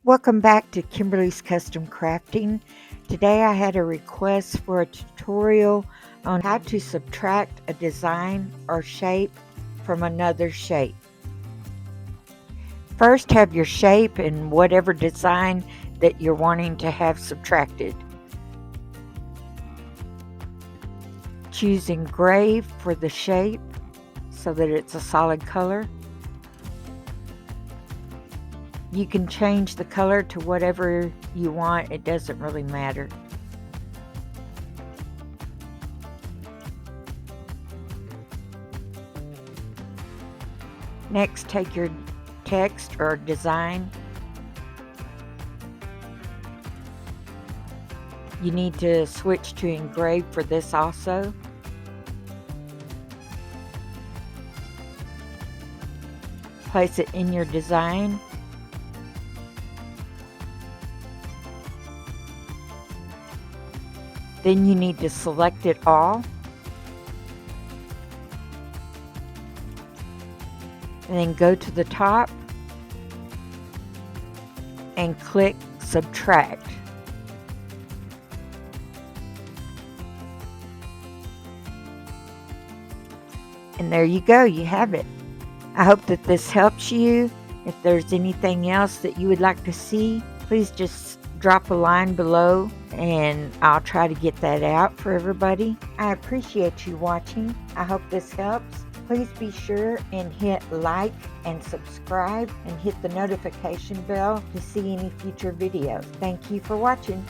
Welcome back to Kimberly's Custom Crafting. Today I had a request for a tutorial on how to subtract a design or shape from another shape. First, have your shape and whatever design that you're wanting to have subtracted. Choose engrave for the shape so that it's a solid color. You can change the color to whatever you want, it doesn't really matter. Next, take your text or design. You need to switch to engrave for this also. Place it in your design. Then you need to select it all. And then go to the top and click subtract. And there you go, you have it. I hope that this helps you. If there's anything else that you would like to see, please just drop a line below and I'll try to get that out for everybody. I appreciate you watching. I hope this helps. Please be sure and hit like and subscribe and hit the notification bell to see any future videos. Thank you for watching.